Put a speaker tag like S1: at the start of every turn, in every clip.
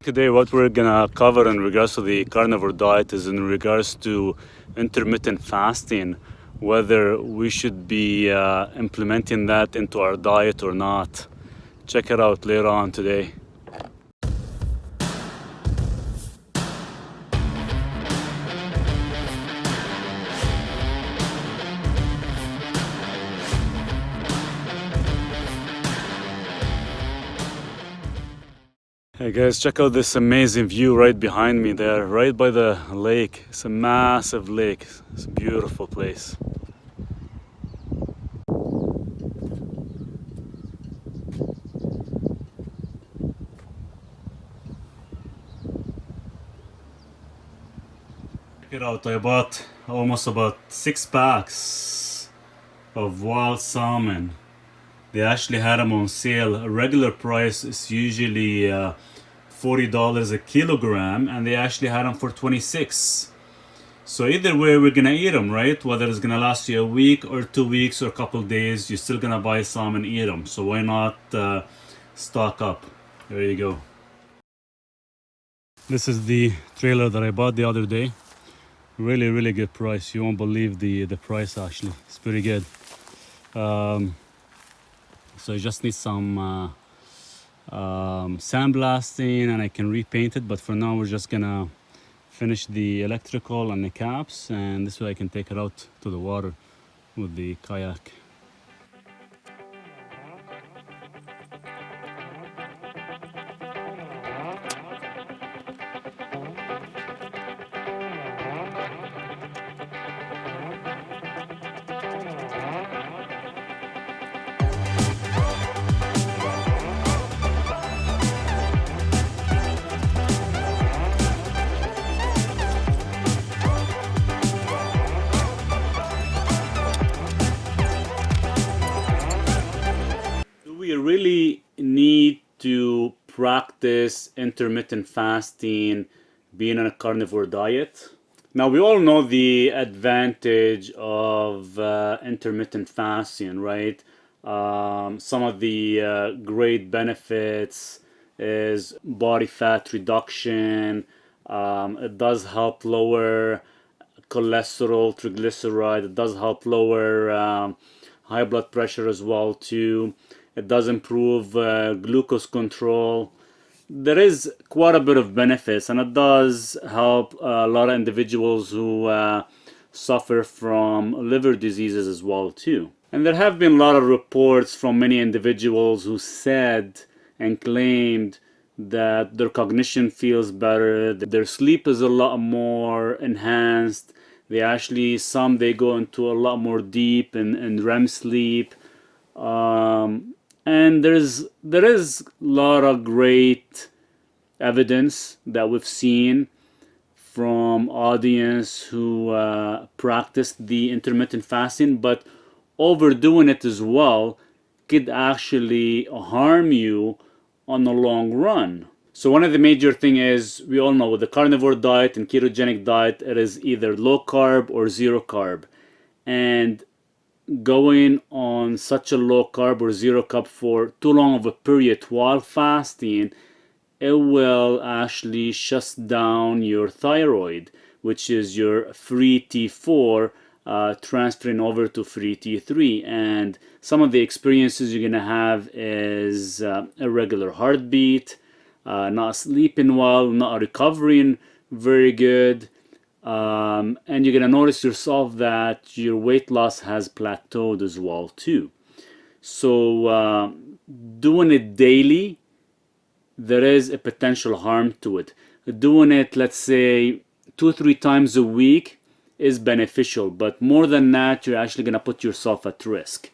S1: Today what we're gonna cover in regards to the carnivore diet is in regards to intermittent fasting, whether we should be implementing that into our diet or not. Check it out later on today. Hey guys, check out this amazing view right behind me there, right by the lake. It's a massive lake. It's a beautiful place. Check it out, I bought almost about 6 packs of wild salmon. They actually had them on sale. A regular price is usually $40 a kilogram, and they actually had them for 26. So either way, we're gonna eat them, right? Whether it's gonna last you a week or 2 weeks or a couple days, you're still gonna buy some and eat them. So why not stock up? There you go. This is the trailer that I bought the other day. Really good price. You won't believe the price actually. It's pretty good. So I just need some sandblasting and I can repaint it, but for now we're just gonna finish the electrical and the caps, and this way I can take it out to the water with the kayak. We really need to practice intermittent fasting being on a carnivore diet. Now, we all know the advantage of intermittent fasting, right? Some of the great benefits is body fat reduction. It does help lower cholesterol, triglyceride. It does help lower high blood pressure as well too. It does improve glucose control. There is quite a bit of benefits, and it does help a lot of individuals who suffer from liver diseases as well too. And there have been a lot of reports from many individuals who said and claimed that their cognition feels better, that their sleep is a lot more enhanced. Some they go into a lot more deep in REM sleep. And there is a lot of great evidence that we've seen from audience who practiced the intermittent fasting, but overdoing it as well could actually harm you on the long run. So one of the major thing is, we all know with the carnivore diet and ketogenic diet, it is either low carb or zero carb. And going on such a low carb or zero carb for too long of a period while fasting, it will actually shut down your thyroid, which is your free T4 transferring over to free T3. And some of the experiences you're gonna have is irregular heartbeat, not sleeping well, not recovering very good. And you're gonna notice yourself that your weight loss has plateaued as well too. So doing it daily, there is a potential harm to it. Doing it, let's say 2-3 times a week, is beneficial, but more than that, you're actually gonna put yourself at risk.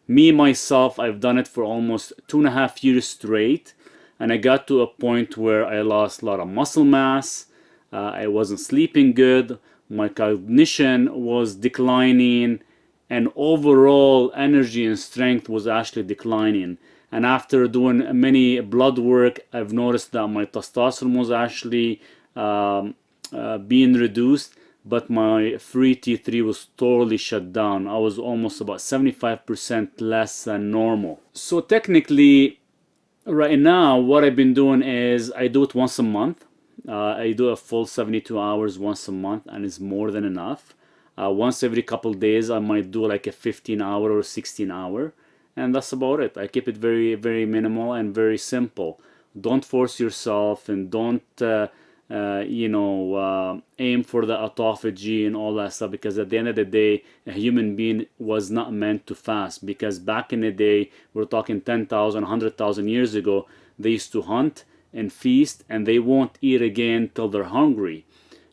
S1: Me myself, I've done it for almost 2.5 years straight, and I got to a point where I lost a lot of muscle mass. I wasn't sleeping good, my cognition was declining, and overall energy and strength was actually declining. And after doing many blood work, I've noticed that my testosterone was actually being reduced, but my free T3 was totally shut down. I was almost about 75% less than normal. So technically, Right now, what I've been doing is I do it once a month. I do a full 72 hours once a month, and it's more than enough. Once every couple days, I might do like a 15-hour or 16-hour, and that's about it. I keep it very, very minimal and very simple. Don't force yourself, and don't aim for the autophagy and all that stuff, because at the end of the day, a human being was not meant to fast. Because back in the day, we're talking 10,000, 100,000 years ago, they used to hunt and feast, and they won't eat again till they're hungry.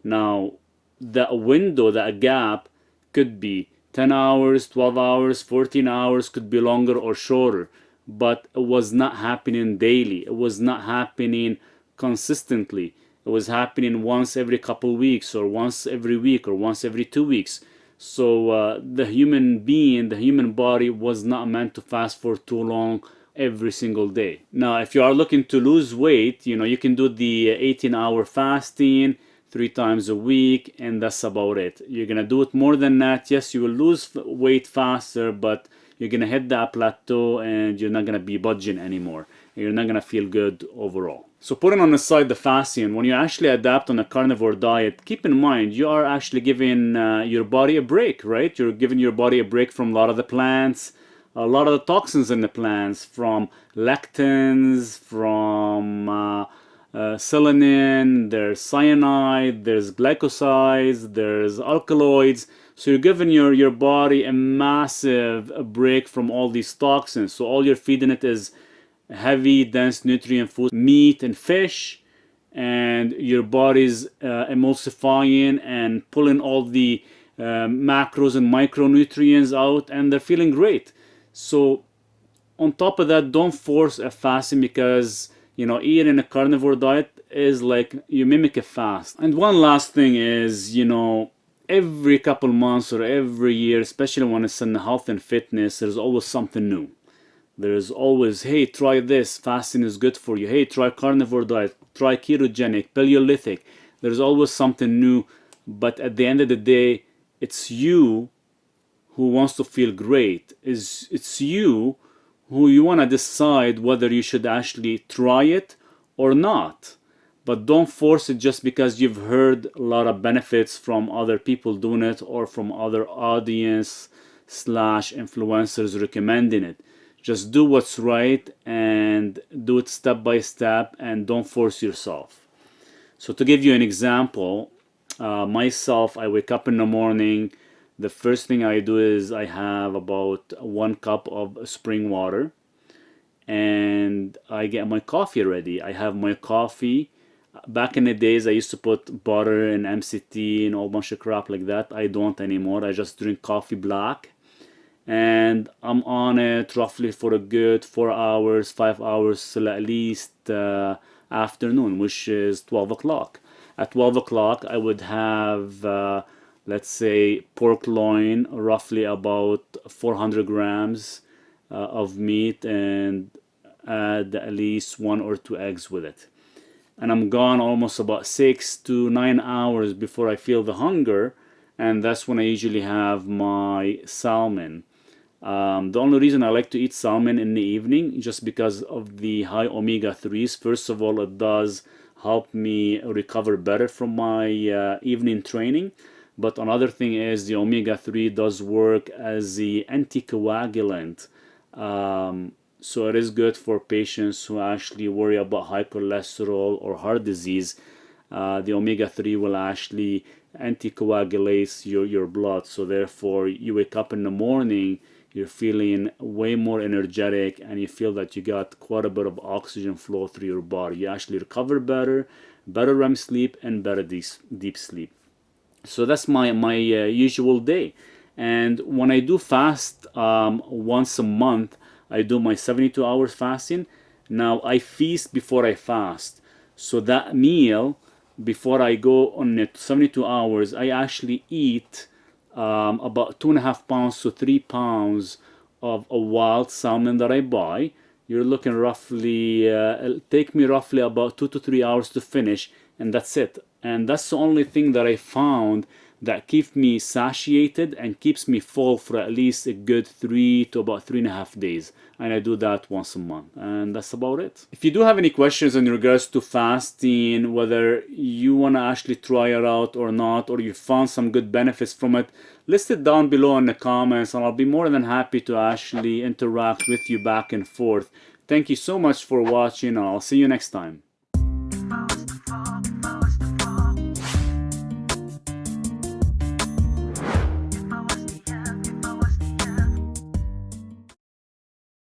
S1: Now, that window, that gap, could be 10 hours, 12 hours, 14 hours, could be longer or shorter, but it was not happening daily. It was not happening consistently. It was happening once every couple weeks, or once every week, or once every 2 weeks. So the human being, the human body was not meant to fast for too long every single day. Now, if you are looking to lose weight, you can do the 18-hour fasting 3 times a week, and that's about it. You're gonna do it more than that. Yes, you will lose weight faster, but you're gonna hit that plateau and you're not gonna be budging anymore. You're not gonna feel good overall. So putting on the side the fasting, when you actually adapt on a carnivore diet, keep in mind you are actually giving your body a break, right? You're giving your body a break from a lot of the plants, a lot of the toxins in the plants, from lectins, from solanine, there's cyanide, there's glycosides, there's alkaloids. So you're giving your body a massive break from all these toxins. So all you're feeding it is heavy, dense nutrient food, meat and fish, and your body's emulsifying and pulling all the macros and micronutrients out, and they're feeling great. So on top of that, don't force a fasting, because eating a carnivore diet is like you mimic a fast. And one last thing is, every couple months or every year, especially when it's in health and fitness, there's always something new. There's always, hey, try this, fasting is good for you. Hey, try carnivore diet, try ketogenic, Paleolithic. There's always something new, but at the end of the day, it's you who wants to feel great. It's you who you want to decide whether you should actually try it or not. But don't force it just because you've heard a lot of benefits from other people doing it, or from other audience slash influencers recommending it. Just do what's right, and do it step by step, and don't force yourself. So to give you an example, myself, I wake up in the morning. The first thing I do is I have about 1 cup of spring water, and I get my coffee ready. I have my coffee. Back in the days, I used to put butter and MCT and a whole bunch of crap like that. I don't anymore. I just drink coffee black, and I'm on it roughly for a good 4 hours, 5 hours, till at least afternoon, which is 12 o'clock. At 12 o'clock, I would have, let's say, pork loin, roughly about 400 grams of meat, and add at least 1 or 2 eggs with it. And I'm gone almost about 6 to 9 hours before I feel the hunger, and that's when I usually have my salmon. The only reason I like to eat salmon in the evening is just because of the high omega-3s. First of all, it does help me recover better from my evening training. But another thing is the omega-3 does work as the anticoagulant. So it is good for patients who actually worry about high cholesterol or heart disease. The omega-3 will actually anticoagulate your blood. So therefore, you wake up in the morning, you're feeling way more energetic, and you feel that you got quite a bit of oxygen flow through your body. You actually recover better, better REM sleep, and better deep sleep. So that's my usual day. And when I do fast once a month, I do my 72 hours fasting. Now I feast before I fast. So that meal before I go on it 72 hours, I actually eat about 2.5 pounds to 3 pounds of a wild salmon that I buy. You're looking roughly, it'll take me roughly about 2 to 3 hours to finish, and that's it. And that's the only thing that I found that keeps me satiated and keeps me full for at least a good 3 to about 3.5 days. And I do that once a month. And that's about it. If you do have any questions in regards to fasting, whether you want to actually try it out or not, or you found some good benefits from it, list it down below in the comments, and I'll be more than happy to actually interact with you back and forth. Thank you so much for watching, and I'll see you next time.